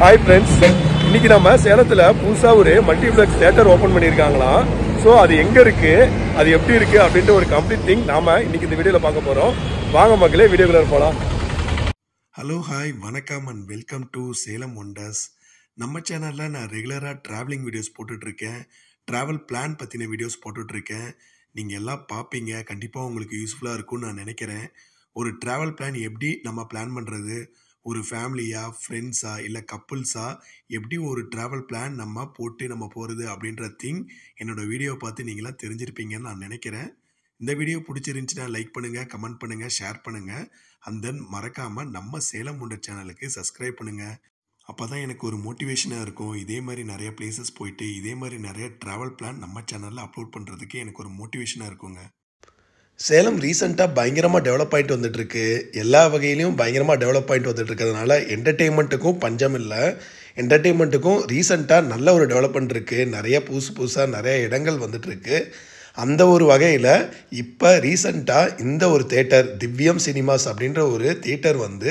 Hi friends, இன்னைக்கு நம்ம சேலத்துல புதுசா ஒரு மல்டிப்ளெக்ஸ் தியேட்டர் ஓபன் பண்ணிருக்காங்களாம். சோ அது எங்க இருக்கு, அது எப்படி இருக்கு அப்படின்ற ஒரு கம்ப்ளீட் திங் நாம இன்னைக்கு இந்த வீடியோல பார்க்க போறோம். வாங்க மக்களே, வீடியோக்குள்ள போலாம். ஹலோ ஹாய் வணக்கம் and welcome to Salem wonders. நம்ம சேனலில் நான் ரெகுலராக ட்ராவலிங் வீடியோஸ் போட்டுட்ருக்கேன், ட்ராவல் பிளான் பற்றின வீடியோஸ் போட்டுட்ருக்கேன். நீங்கள் எல்லாம் பார்ப்பீங்க, கண்டிப்பாக உங்களுக்கு யூஸ்ஃபுல்லாக இருக்கும்னு நான் நினைக்கிறேன். ஒரு ட்ராவல் பிளான் எப்படி நம்ம பிளான் பண்ணுறது, ஒரு ஃபேமிலியாக ஃப்ரெண்ட்ஸாக இல்லை கப்புள்ஸாக எப்படி ஒரு ட்ராவல் பிளான் நம்ம போட்டு நம்ம போகிறது அப்படின்ற திங் என்னோடய வீடியோவை பார்த்து நீங்களாம் தெரிஞ்சிருப்பீங்கன்னு நான் நினைக்கிறேன். இந்த வீடியோ பிடிச்சிருந்துச்சுன்னா லைக் பண்ணுங்கள், கமெண்ட் பண்ணுங்கள், ஷேர் பண்ணுங்கள். அண்ட் தென் மறக்காமல் நம்ம சேலம் ஒண்டர் சேனலுக்கு சப்ஸ்கிரைப் பண்ணுங்கள். அப்போ தான் எனக்கு ஒரு மோட்டிவேஷனாக இருக்கும். இதே மாதிரி நிறைய பிளேசஸ் போயிட்டு இதே மாதிரி நிறைய ட்ராவல் பிளான் நம்ம சேனலில் அப்லோட் பண்ணுறதுக்கு எனக்கு ஒரு மோட்டிவேஷனாக இருக்குங்க. சேலம் ரீசெண்டாக பயங்கரமாக டெவலப் ஆகிட்டு வந்துட்டுருக்கு. எல்லா வகையிலையும் பயங்கரமாக டெவலப் ஆகிட்டு வந்துட்டு இருக்கிறதுனால என்டர்டெயின்மெண்ட்டுக்கும் பஞ்சம் இல்லை. என்டர்டெயின்மெண்ட்டுக்கும் ரீசெண்டாக நல்ல ஒரு டெவலப்மெண்ட் இருக்குது. நிறைய புதுசாக நிறைய இடங்கள் வந்துட்டுருக்கு. அந்த ஒரு வகையில் இப்போ ரீசெண்டாக இந்த ஒரு தேட்டர் திவ்யம் சினிமாஸ் அப்படின்ற ஒரு தேட்டர் வந்து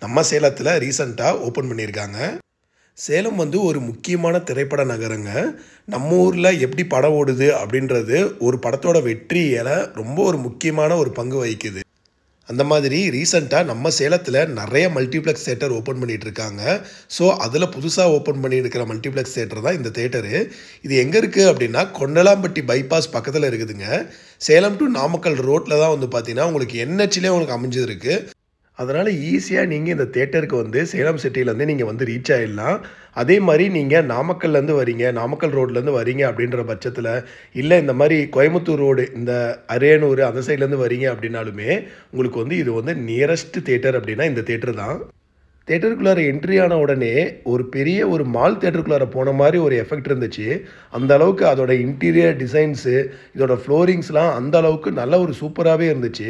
நம்ம சேலத்தில் ரீசெண்டாக ஓப்பன் பண்ணியிருக்காங்க. சேலம் வந்து ஒரு முக்கியமான திரைப்பட நகரங்க. நம்ம ஊரில் எப்படி படம் ஓடுது அப்படின்றது ஒரு படத்தோட வெற்றியில் ரொம்ப ஒரு முக்கியமான ஒரு பங்கு வகிக்குது. அந்த மாதிரி ரீசெண்டாக நம்ம சேலத்தில் நிறைய மல்டிப்ளெக்ஸ் தேட்டர் ஓப்பன் பண்ணிகிட்டு இருக்காங்க. ஸோ அதில் புதுசாக ஓப்பன் பண்ணியிருக்கிற மல்டிப்ளெக்ஸ் தேட்டர் தான் இந்த தேட்டரு. இது எங்கே இருக்குது அப்படின்னா கொண்டலாம்பட்டி பைபாஸ் பக்கத்தில் இருக்குதுங்க. சேலம் டு நாமக்கல் ரோட்டில் தான் வந்து பார்த்தீங்கன்னா உங்களுக்கு என்ஹெச்லேயே உங்களுக்கு அமைஞ்சிருக்கு. அதனால் ஈஸியாக நீங்கள் இந்த தேட்டருக்கு வந்து சேலம் சிட்டிலேருந்து நீங்கள் வந்து ரீச் ஆகிடலாம். அதே மாதிரி நீங்கள் நாமக்கல்லேருந்து வரீங்க, நாமக்கல் ரோட்லேருந்து வரீங்க அப்படின்ற பட்சத்தில், இல்லை இந்த மாதிரி கோயம்புத்தூர் ரோடு இந்த அரியனூர் அந்த சைட்லேருந்து வரீங்க அப்படின்னாலுமே உங்களுக்கு வந்து இது வந்து நியரஸ்ட் தேட்டர் அப்படின்னா இந்த தேட்டர் தான். தேட்டருக்குள்ளார என்ட்ரி ஆன உடனே ஒரு பெரிய ஒரு மால் தேட்டருக்குள்ளார போன மாதிரி ஒரு எஃபெக்ட் இருந்துச்சு. அந்த அளவுக்கு அதோட இன்டீரியர் டிசைன்ஸு, இதோட ஃப்ளோரிங்ஸ்லாம் அந்த அளவுக்கு நல்ல ஒரு சூப்பராகவே இருந்துச்சு.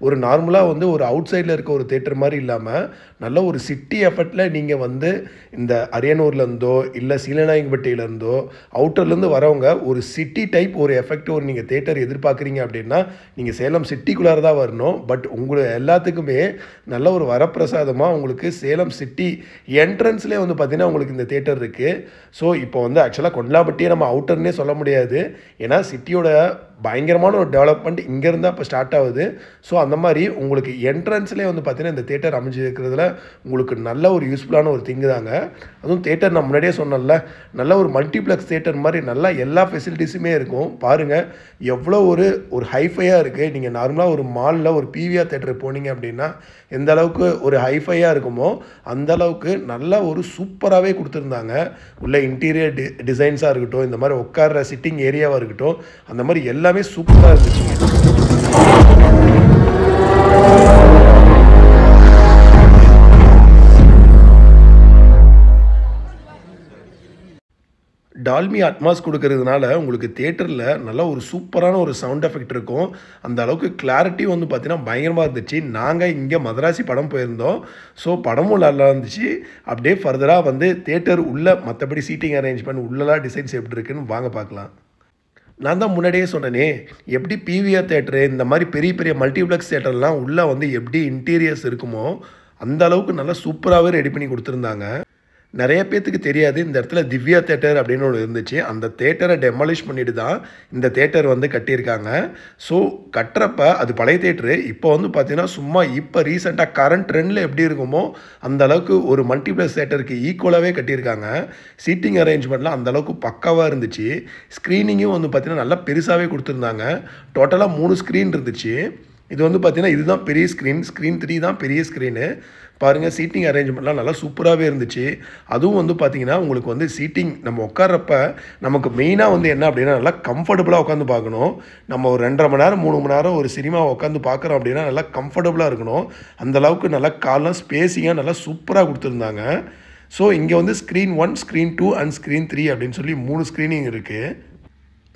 ஒரு நார்மலாக வந்து ஒரு அவுட் சைடில் இருக்க ஒரு தேட்டர் மாதிரி இல்லாமல் நல்ல ஒரு சிட்டி எஃபெக்டில் நீங்கள் வந்து இந்த அரியனூர்லேருந்தோ இல்லை சீலநாயகப்பட்டியிலேருந்தோ அவுட்டர்லேருந்து வரவங்க ஒரு சிட்டி டைப் ஒரு எஃபெக்ட் ஒரு நீங்கள் தேட்டர் எதிர்பார்க்குறீங்க அப்படின்னா நீங்கள் சேலம் சிட்டிக்குள்ளார தான் வரணும். பட் உங்களுக்கு எல்லாத்துக்குமே நல்ல ஒரு வரப்பிரசாதமாக உங்களுக்கு சேலம் சிட்டி என்ட்ரன்ஸ்லேயே வந்து பார்த்திங்கன்னா உங்களுக்கு இந்த தேட்டர் இருக்குது. ஸோ இப்போ வந்து ஆக்சுவலாக கொண்டலாம்பட்டியே நம்ம அவுட்டர்னே சொல்ல முடியாது. ஏன்னா சிட்டியோட பயங்கரமான ஒரு டெவலப்மெண்ட் இங்கேருந்தா இப்போ ஸ்டார்ட் ஆகுது. ஸோ அந்த மாதிரி உங்களுக்கு என்ட்ரன்ஸ்லேயே வந்து பார்த்திங்கன்னா இந்த தேட்டர் அமைஞ்சிருக்கிறதுல உங்களுக்கு நல்ல ஒரு யூஸ்ஃபுல்லான ஒரு திங்கு தாங்க. அதுவும் தேட்டர் நான் முன்னாடியே சொன்னேன்ல, நல்ல ஒரு மல்டிப்ளெக்ஸ் தேட்டர் மாதிரி நல்லா எல்லா ஃபெசிலிட்டிஸுமே இருக்கும். பாருங்கள் எவ்வளோ ஒரு ஹைஃபையாக இருக்குது. நீங்கள் நார்மலாக ஒரு மாலில் ஒரு பிவிஆர் தேட்டர் போனீங்க அப்படின்னா எந்த அளவுக்கு ஒரு ஹைஃபையாக இருக்குமோ அந்த அளவுக்கு நல்லா ஒரு சூப்பராகவே கொடுத்துருந்தாங்க. உள்ள இன்டீரியர் டிசைன்ஸாக இருக்கட்டும், இந்த மாதிரி உட்கார்ற சிட்டிங் ஏரியாவாக இருக்கட்டும், அந்த மாதிரி எல்லாமே சூப்பராக இருந்துச்சுங்க. டால்மி அட்மாஸ் கொடுக்கறதுனால உங்களுக்கு தேட்டரில் நல்லா ஒரு சூப்பரான ஒரு சவுண்ட் எஃபெக்ட் இருக்கும். அந்த அளவுக்கு கிளாரிட்டி வந்து பார்த்திங்கன்னா பயங்கரமாக இருந்துச்சு. நாங்கள் இங்கே மதராசி படம் போயிருந்தோம். ஸோ படமும் நல்லா இருந்துச்சு. அப்படியே ஃபர்தராக வந்து தேட்டர் உள்ள மற்றபடி சீட்டிங் அரேஞ்ச்மெண்ட் உள்ளலாம் டிசைன்ஸ் எப்படி இருக்குன்னு வாங்க பார்க்கலாம். நான் தான் முன்னாடியே சொன்னேனே, எப்படி பிவிஆர் தேட்டரு இந்த மாதிரி பெரிய பெரிய மல்டிப்ளெக்ஸ் தேட்டர்லாம் உள்ளே வந்து எப்படி இன்டீரியர்ஸ் இருக்குமோ அந்த அளவுக்கு நல்லா சூப்பராகவே ரெடி பண்ணி கொடுத்துருந்தாங்க. நிறைய பேர்த்துக்கு தெரியாது, இந்த இடத்துல திவ்யா தேட்டர் அப்படின்னு ஒன்று இருந்துச்சு. அந்த தேட்டரை டெமாலிஷ் பண்ணிட்டு தான் இந்த தேட்டர் வந்து கட்டியிருக்காங்க. ஸோ கட்டுறப்ப அது பழைய தேட்டரு. இப்போ வந்து பார்த்தீங்கன்னா சும்மா இப்போ ரீசெண்டாக கரண்ட் ட்ரெண்டில் எப்படி இருக்குமோ அந்த அளவுக்கு ஒரு மல்டிப்ளெக்ஸ் தேட்டருக்கு ஈக்குவலாகவே கட்டியிருக்காங்க. சீட்டிங் அரேஞ்ச்மெண்ட்லாம் அந்த அளவுக்கு பக்காவாக இருந்துச்சு. ஸ்க்ரீனிங்கும் வந்து பார்த்திங்கன்னா நல்லா பெருசாகவே கொடுத்துருந்தாங்க. டோட்டலாக 3 ஸ்க்ரீன் இருந்துச்சு. இது வந்து பார்த்திங்கன்னா இதுதான் பெரிய ஸ்க்ரீன் 3 தான் பெரிய ஸ்க்ரீனு. பாருங்கள் சீட்டிங் அரேஞ்ச்மெண்ட்லாம் நல்லா சூப்பராகவே இருந்துச்சு. அதுவும் வந்து பார்த்திங்கன்னா உங்களுக்கு வந்து சீட்டிங் நம்ம உட்கார்றப்ப நமக்கு மெயினாக வந்து என்ன அப்படின்னா நல்லா கம்ஃபர்டபுளாக உட்காந்து பார்க்கணும். நம்ம ஒரு 2.5 மணி நேரம் 3 மணி நேரம் ஒரு சினிமாவை உட்காந்து பார்க்குறோம் அப்படின்னா நல்லா கம்ஃபர்டபுளாக இருக்கணும். அந்தளவுக்கு நல்லா கால்லாம் ஸ்பேஸிங்காக நல்லா சூப்பராக கொடுத்துருந்தாங்க. ஸோ இங்கே வந்து ஸ்க்ரீன் 1, ஸ்க்ரீன் 2 அண்ட் ஸ்க்ரீன் 3 அப்படின்னு சொல்லி 3 ஸ்க்ரீனிங் இருக்குது.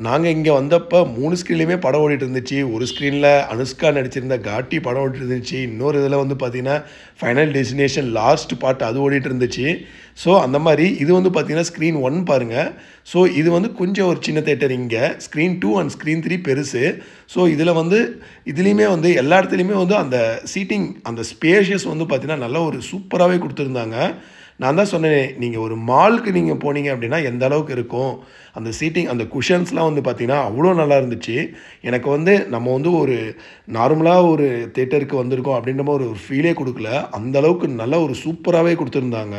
நாங்கள் இங்கே வந்தப்போ 3 ஸ்க்ரீன்லேயுமே படம் ஓடிட்டு இருந்துச்சு. ஒரு ஸ்க்ரீனில் அனுஷ்கா நடிச்சிருந்த காட்டி படம் ஓடிட்டு இருந்துச்சு. இன்னொரு இதில் வந்து பார்த்திங்கன்னா ஃபைனல் டெஸ்டினேஷன் லாஸ்ட் பார்ட் அது ஓடிட்டு இருந்துச்சு. ஸோ அந்த மாதிரி இது வந்து பார்த்திங்கன்னா ஸ்க்ரீன் 1 பாருங்கள். ஸோ இது வந்து கொஞ்சம் ஒரு சின்ன தேட்டர். இங்கே ஸ்க்ரீன் 2 அண்ட் ஸ்க்ரீன் 3 பெருசு. ஸோ இதில் வந்து இதுலேயுமே வந்து எல்லா இடத்துலையுமே வந்து அந்த சீட்டிங் அந்த ஸ்பேஷியஸ் வந்து பார்த்திங்கன்னா நல்லா ஒரு சூப்பராகவே கொடுத்துருந்தாங்க. நான் தான் சொன்னேன், நீங்கள் ஒரு மாலுக்கு நீங்கள் போனீங்க அப்படின்னா எந்த அளவுக்கு இருக்கும் அந்த சீட்டிங், அந்த குஷன்ஸ்லாம் வந்து பார்த்திங்கன்னா அவ்வளோ நல்லா இருந்துச்சு. எனக்கு வந்து நம்ம வந்து ஒரு நார்மலாக ஒரு தேட்டருக்கு வந்திருக்கோம் அப்படின்ற மாதிரி ஒரு ஃபீலே கொடுக்கல. அந்த அளவுக்கு நல்லா ஒரு சூப்பராகவே கொடுத்துருந்தாங்க.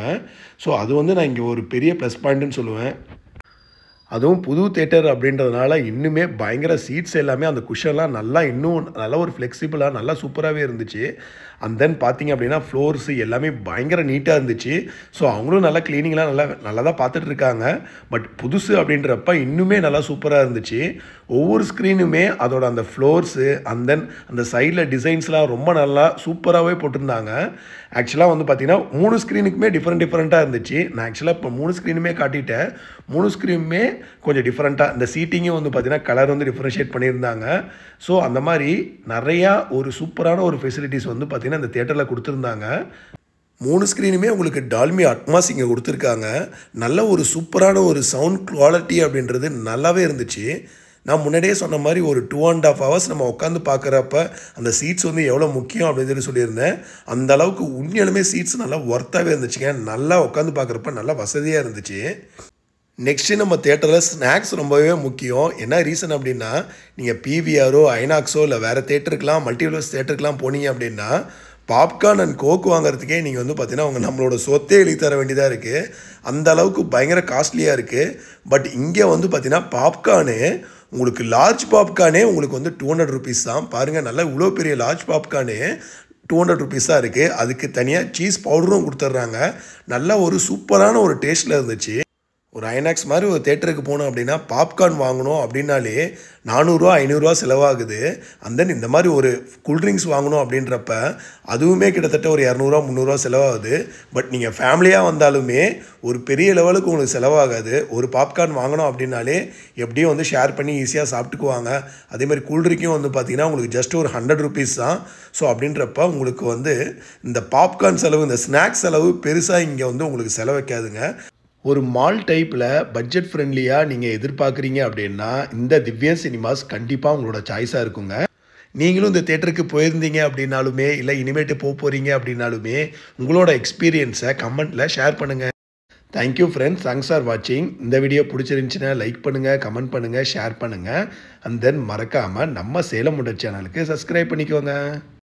ஸோ அது வந்து நான் இங்கே ஒரு பெரிய ப்ளஸ் பாயிண்ட்டுன்னு சொல்லுவேன். அதுவும் புது தேட்டர் அப்படின்றதுனால இன்னுமே பயங்கர சீட்ஸ் எல்லாமே அந்த குஷன்லாம் நல்லா இன்னும் நல்லா ஒரு ஃப்ளெக்சிபிளாக நல்லா சூப்பராகவே இருந்துச்சு. அண்ட் தென் பார்த்தீங்க அப்படின்னா ஃப்ளோர்ஸு எல்லாமே பயங்கர நீட்டாக இருந்துச்சு. ஸோ அவங்களும் நல்லா க்ளீனிங்லாம் நல்லா தான் பார்த்துட்டு இருக்காங்க. பட் புதுசு அப்படின்றப்ப இன்னுமே நல்லா சூப்பராக இருந்துச்சு. ஒவ்வொரு ஸ்க்ரீனுமே அதோட அந்த ஃப்ளோர்ஸு அண்ட் தென் அந்த சைடில் டிசைன்ஸ்லாம் ரொம்ப நல்லா சூப்பராகவே போட்டிருந்தாங்க. ஆக்சுவலாக வந்து பார்த்திங்கன்னா 3 ஸ்க்ரீனுக்குமே டிஃப்ரெண்ட்டாக இருந்துச்சு. நான் ஆக்சுவலாக இப்போ 3 ஸ்க்ரீனுமே காட்டிட்டேன். 3 ஸ்க்ரீனுமே கொஞ்சம் டிஃப்ரெண்ட்டாக இந்த சீட்டிங்கும் வந்து பார்த்திங்கன்னா கலர் வந்து டிஃப்ரென்ஷியேட் பண்ணியிருந்தாங்க. ஸோ அந்த மாதிரி நிறையா ஒரு சூப்பரான ஒரு ஃபெசிலிட்டிஸ் வந்து பார்த்திங்கன்னா இந்த தியேட்டரில் கொடுத்துருந்தாங்க. 3 ஸ்க்ரீனுமே உங்களுக்கு டால்மி அட்மாஸ் இங்கே கொடுத்துருக்காங்க. நல்ல ஒரு சூப்பரான ஒரு சவுண்ட் குவாலிட்டி அப்படின்றது நல்லாவே இருந்துச்சு. நான் முன்னாடியே சொன்ன மாதிரி ஒரு 2.5 hours நம்ம உட்காந்து பார்க்குறப்ப அந்த சீட்ஸ் வந்து எவ்வளோ முக்கியம் அப்படின்னு சொல்லியிருந்தேன். அந்த அளவுக்கு உண்மையாலுமே சீட்ஸ் நல்லா ஒர்த்தாகவே இருந்துச்சுங்க. நல்லா உட்காந்து பார்க்குறப்ப நல்லா வசதியாக இருந்துச்சு. நெக்ஸ்ட்டு நம்ம தேட்டரில் ஸ்நாக்ஸ் ரொம்பவே முக்கியம். என்ன ரீசன் அப்படின்னா, நீங்கள் பிவிஆரோ ஐநாக்ஸோ இல்லை வேறு தேட்டருக்கெலாம் மல்டிப்ளெக்ஸ் தேட்டருக்கெலாம் போனீங்க அப்படின்னா பாப்கார்ன் அண்ட் கோக் வாங்குறதுக்கே நீங்கள் வந்து பார்த்தீங்கன்னா அவங்க நம்மளோட சொத்தே எழுதி தர வேண்டியதாக இருக்குது. அந்த அளவுக்கு பயங்கர காஸ்ட்லியாக இருக்குது. பட் இங்கே வந்து பார்த்தீங்கன்னா பாப்கார்னு உங்களுக்கு லார்ஜ் பாப்கார்னே உங்களுக்கு வந்து 200 rupees தான். பாருங்கள், நல்லா இவ்வளோ பெரிய லார்ஜ் பாப்கார்னு 200 rupees தான் இருக்குது. அதுக்கு தனியாக சீஸ் பவுடரும் கொடுத்துட்றாங்க. நல்ல ஒரு சூப்பரான ஒரு டேஸ்ட்டில் இருந்துச்சு. ஒரு ஐநாக்ஸ் மாதிரி ஒரு தேட்டருக்கு போனோம் அப்படின்னா பாப்கார்ன் வாங்கணும் அப்படின்னாலே 400 500 செலவாகுது. அண்ட் தென் இந்த மாதிரி ஒரு கூல்ட்ரிங்க்ஸ் வாங்கணும் அப்படின்றப்ப அதுவுமே கிட்டத்தட்ட ஒரு 200 300 செலவாகுது. பட் நீங்கள் ஃபேமிலியாக வந்தாலுமே ஒரு பெரிய லெவலுக்கு உங்களுக்கு செலவாகாது. ஒரு பாப்கார்ன் வாங்கணும் அப்படின்னாலே எப்படியும் வந்து ஷேர் பண்ணி ஈஸியாக சாப்பிட்டுக்குவாங்க. அதேமாதிரி கூல்ட்ரிங்க்கும் வந்து பார்த்திங்கன்னா உங்களுக்கு ஜஸ்ட் ஒரு 100 rupees தான். ஸோ அப்படின்றப்ப உங்களுக்கு வந்து இந்த பாப்கார்ன் செலவு, இந்த ஸ்நாக்ஸ் செலவு பெருசாக இங்கே வந்து உங்களுக்கு செலவைக்காதுங்க. ஒரு மால் டைப்பில் பட்ஜெட் ஃப்ரெண்ட்லியாக நீங்கள் எதிர்பார்க்குறீங்க அப்படின்னா இந்த திவ்யா சினிமாஸ் கண்டிப்பாக உங்களோட சாய்ஸாக இருக்குங்க. நீங்களும் இந்த தேட்டருக்கு போயிருந்தீங்க அப்படின்னாலுமே இல்லை இனிமேட்டு போகிறீங்க அப்படின்னாலுமே உங்களோட எக்ஸ்பீரியன்ஸை கமெண்ட்டில் ஷேர் பண்ணுங்கள். தேங்க்யூ ஃப்ரெண்ட்ஸ், தேங்க்ஸ் ஃபார் வாட்சிங். இந்த வீடியோ பிடிச்சிருந்துச்சுன்னா லைக் பண்ணுங்கள், கமெண்ட் பண்ணுங்கள், ஷேர் பண்ணுங்கள். அண்ட் தென் மறக்காமல் நம்ம சேலம் உண்டர் சேனலுக்கு சப்ஸ்கிரைப் பண்ணிக்கோங்க.